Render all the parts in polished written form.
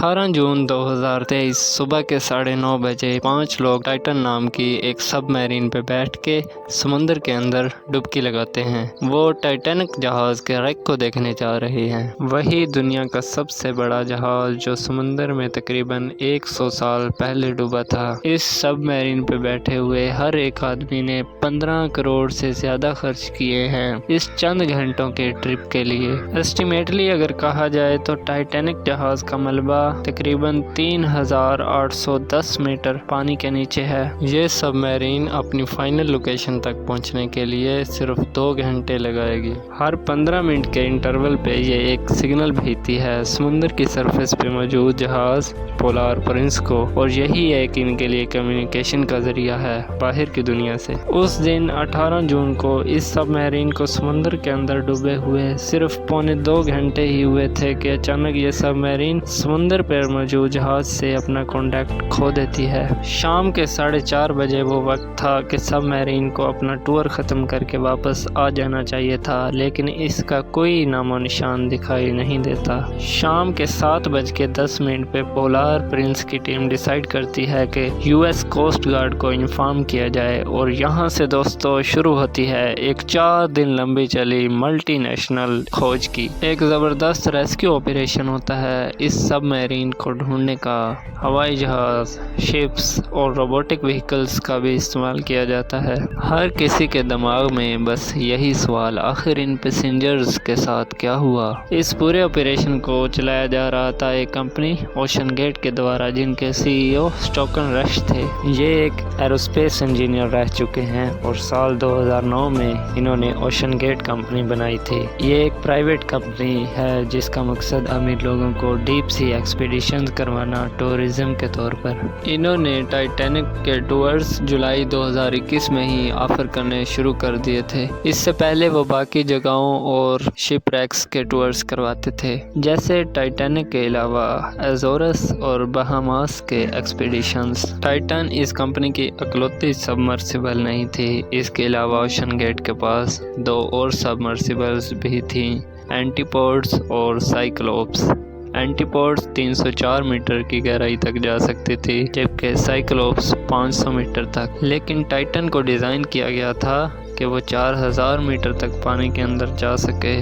18 जून 2023 सुबह के 9:30 बजे 5 लोग टाइटन नाम की एक सबमरीन पे बैठ के समुंदर के अंदर डुबकी लगाते हैं। वो टाइटैनिक जहाज के रैक को देखने जा रहे हैं। वही दुनिया का सबसे बड़ा जहाज जो समुंदर में तकरीबन 100 साल पहले डूबा था। इस सबमरीन पे बैठे हुए हर एक आदमी ने 15 करोड़ से ज्यादा खर्च किए हैं इस चंद घंटों के ट्रिप के लिए। एस्टिमेटली अगर कहा जाए तो टाइटैनिक जहाज का मलबा तकरीबन 3810 मीटर पानी के नीचे है। ये सबमरीन अपनी फाइनल लोकेशन तक पहुंचने के लिए सिर्फ 2 घंटे लगाएगी। हर 15 मिनट के इंटरवल पे ये एक सिग्नल भेजती है समुद्र की सरफेस पे मौजूद जहाज पोलार प्रिंस को, और यही एक इनके लिए कम्युनिकेशन का जरिया है बाहर की दुनिया से। उस दिन 18 जून को इस सबमरीन को समुद्र के अंदर डूबे हुए सिर्फ 1.25 घंटे ही हुए थे कि अचानक ये सबमरीन समुंदर पर मौजूद जहाज से अपना कांटेक्ट खो देती है। शाम के 4:30 बजे वो वक्त था कि सबमरीन को अपना टूर ख़त्म करके वापस आ जाना चाहिए था, लेकिन इसका कोई नामो निशान दिखाई नहीं देता। शाम के 7:10 पे पोलार प्रिंस की टीम डिसाइड करती है कि यूएस कोस्ट गार्ड को इन्फॉर्म किया जाए, और यहाँ से दोस्तों शुरू होती है एक 4 दिन लंबी चली मल्टीनेशनल खोज की। एक ज़बरदस्त रेस्क्यू ऑपरेशन होता है। इस सबमरीन को ढूंढने का हवाई जहाज, शिप्स और रोबोटिक व्हीकल्स का भी इस्तेमाल किया जाता है। हर किसी के दिमाग में बस यही सवाल, आखिर इन पैसेंजर्स के साथ क्या हुआ। इस पूरे ऑपरेशन को चलाया जा रहा था एक कंपनी ओशन गेट के द्वारा, जिनके सीईओ स्टोकन रश थे। ये एक एरोस्पेस इंजीनियर रह चुके हैं और साल 2009 में इन्होंने ओशन गेट कंपनी बनाई थी। ये एक प्राइवेट कंपनी है जिसका मकसद अमीर लोगों को डीप सी एक्सपीडिशंस करवाना टूरिज्म के तौर पर। इन्होंने टाइटैनिक के टूर्स जुलाई 2021 में ही ऑफर करने शुरू कर दिए थे। इससे पहले वो बाकी जगहों और शिपरैक्स के टूर्स करवाते थे, जैसे टाइटैनिक के अलावा एज़ोरस और बहामास के एक्सपीडिशंस। टाइटन इस कंपनी की इकलौती सबमर्सिबल नहीं थी। इसके अलावा ओशन गेट के पास 2 और सबमर्सिबल्स भी थी, एंटीपोड्स और साइक्लोप्स। एंटीपोड्स 304 मीटर की गहराई तक जा सकती थी, जबकि साइक्लोप्स 500 मीटर तक। लेकिन टाइटन को डिज़ाइन किया गया था कि वो 4000 मीटर तक पानी के अंदर जा सके,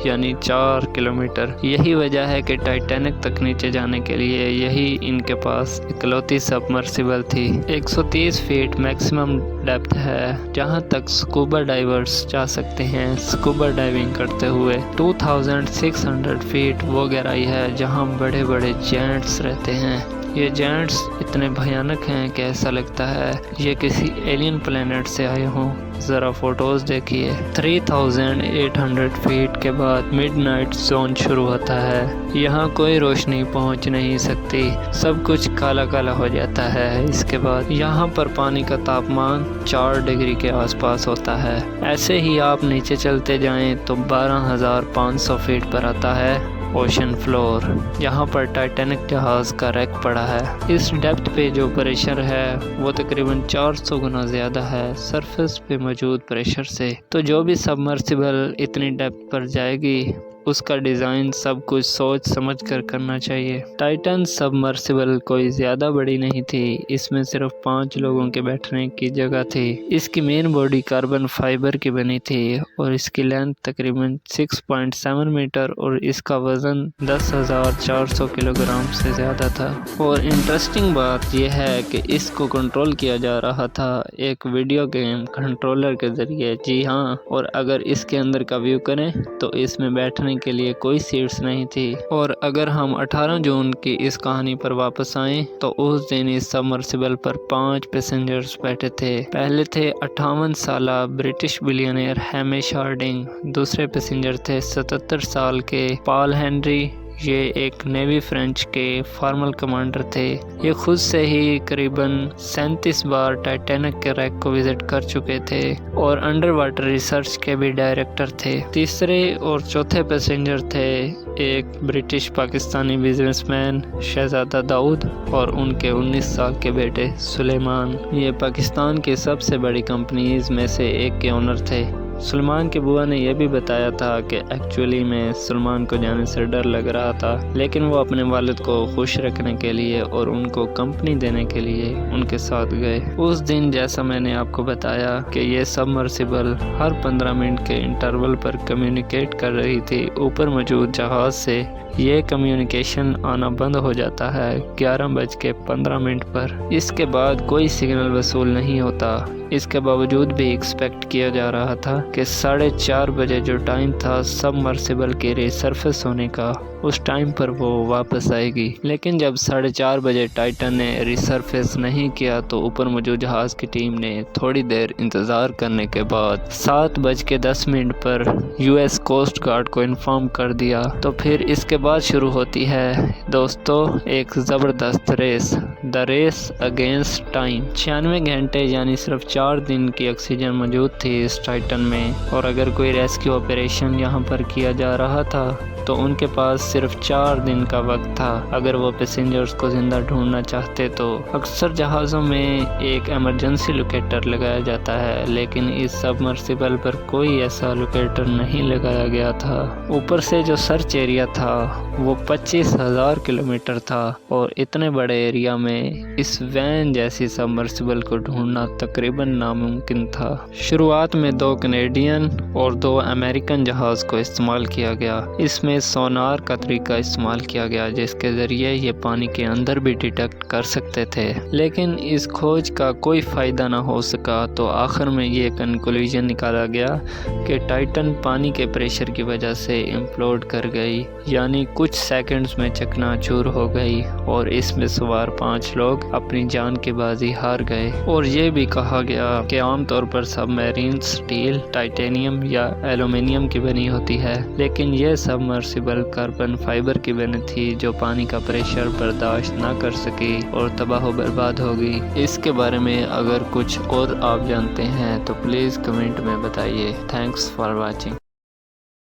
यानी 4 किलोमीटर। यही वजह है कि टाइटैनिक तक नीचे जाने के लिए यही इनके पास इकलौती सबमर्सिबल थी। 130 फीट मैक्सिमम डेप्थ है जहां तक स्कूबा डाइवर्स जा सकते हैं स्कूबा डाइविंग करते हुए। 2600 फीट वो गहराई है जहां बड़े बड़े जायंट्स रहते हैं। ये जायंट्स इतने भयानक हैं कि ऐसा लगता है ये किसी एलियन प्लेनेट से आए हों। ज़रा फोटोज़ देखिए। 3800 फीट के बाद मिडनाइट जोन शुरू होता है। यहाँ कोई रोशनी पहुँच नहीं सकती, सब कुछ काला काला हो जाता है। इसके बाद यहाँ पर पानी का तापमान 4 डिग्री के आसपास होता है। ऐसे ही आप नीचे चलते जाएं तो 12500 फीट पर आता है ओशन फ्लोर, जहाँ पर टाइटैनिक जहाज का रैक पड़ा है। इस डेप्थ पे जो प्रेशर है वो तकरीबन 400 गुना ज़्यादा है सरफेस पे मौजूद प्रेशर से। तो जो भी सबमर्सिबल इतनी डेप्थ पर जाएगी उसका डिज़ाइन सब कुछ सोच समझ कर करना चाहिए। टाइटन सबमर्सिबल कोई ज़्यादा बड़ी नहीं थी, इसमें सिर्फ 5 लोगों के बैठने की जगह थी। इसकी मेन बॉडी कार्बन फाइबर की बनी थी और इसकी लेंथ तकरीबन 6.7 मीटर और इसका वज़न 10,400 किलोग्राम से ज़्यादा था। और इंटरेस्टिंग बात यह है कि इसको कंट्रोल किया जा रहा था एक वीडियो गेम कंट्रोलर के ज़रिए। जी हाँ, और अगर इसके अंदर का व्यू करें तो इसमें बैठने के लिए कोई सीट्स नहीं थी। और अगर हम 18 जून की इस कहानी पर वापस आएं तो उस दिन इस सबमर्सिबल पर 5 पैसेंजर्स बैठे थे। पहले थे 58 साला ब्रिटिश बिलियनियर हैमिश हार्डिंग। दूसरे पैसेंजर थे 77 साल के पॉल हेनरी। ये एक नेवी फ्रेंच के फॉर्मल कमांडर थे। ये खुद से ही करीबन 37 बार टाइटैनिक के रैक को विजिट कर चुके थे और अंडर वाटर रिसर्च के भी डायरेक्टर थे। तीसरे और चौथे पैसेंजर थे एक ब्रिटिश पाकिस्तानी बिजनेसमैन शहजादा दाऊद और उनके 19 साल के बेटे सुलेमान। ये पाकिस्तान की सबसे बड़ी कंपनीज में से एक के ओनर थे। सलमान के बुआ ने यह भी बताया था कि एक्चुअली में सलमान को जाने से डर लग रहा था, लेकिन वो अपने वालिद को खुश रखने के लिए और उनको कंपनी देने के लिए उनके साथ गए। उस दिन जैसा मैंने आपको बताया कि ये सबमर्सिबल हर 15 मिनट के इंटरवल पर कम्युनिकेट कर रही थी ऊपर मौजूद जहाज से। ये कम्युनिकेशन आना बंद हो जाता है 11:15 पर। इसके बाद कोई सिग्नल वसूल नहीं होता। इसके बावजूद भी एक्सपेक्ट किया जा रहा था कि 4:30 बजे जो टाइम था सबमर्सिबल के रिसर्फेस होने का, उस टाइम पर वो वापस आएगी। लेकिन जब 4:30 बजे टाइटन ने रिसर्फेस नहीं किया तो ऊपर मौजूद जहाज़ की टीम ने थोड़ी देर इंतज़ार करने के बाद 7:10 पर US कोस्ट गार्ड को इन्फॉर्म कर दिया। तो फिर इसके बाद शुरू होती है दोस्तों एक ज़बरदस्त race, the race against time. 96 घंटे यानी सिर्फ 4 दिन की ऑक्सीजन मौजूद थी इस टाइटन में, और अगर कोई रेस्क्यू ऑपरेशन यहाँ पर किया जा रहा था तो उनके पास सिर्फ 4 दिन का वक्त था अगर वो पैसेंजर्स को ज़िंदा ढूंढना चाहते तो। अक्सर जहाज़ों में एक इमरजेंसी लोकेटर लगाया जाता है, लेकिन इस सबमर्सिबल पर कोई ऐसा लोकेटर नहीं लगाया गया था। ऊपर से जो सर्च एरिया था वो 25,000 किलोमीटर था, और इतने बड़े एरिया में इस वैन जैसी सबमर्सिबल को ढूंढना तकरीबन नामुमकिन था। शुरुआत में 2 कनेडियन और 2 अमेरिकन जहाज़ को इस्तेमाल किया गया। इसमें सोनार का तरीका इस्तेमाल किया गया जिसके ज़रिए ये पानी के अंदर भी डिटेक्ट कर सकते थे, लेकिन इस खोज का कोई फ़ायदा ना हो सका। तो आखिर में ये कंक्लूजन निकाला गया कि टाइटन पानी के प्रेशर की वजह से इम्प्लोड कर गई, यानी कुछ सेकंड्स में चकनाचूर हो गई, और इसमें सवार 5 लोग अपनी जान की बाजी हार गए। और ये भी कहा गया कि आमतौर पर सबमरीन स्टील, टाइटेनियम या एल्यूमिनियम की बनी होती है, लेकिन यह सबमर्सिबल कार्बन फाइबर की बनी थी जो पानी का प्रेशर बर्दाश्त ना कर सकी और तबाह बर्बाद हो गई। इसके बारे में अगर कुछ और आप जानते हैं तो प्लीज़ कमेंट में बताइए। Thanks for watching.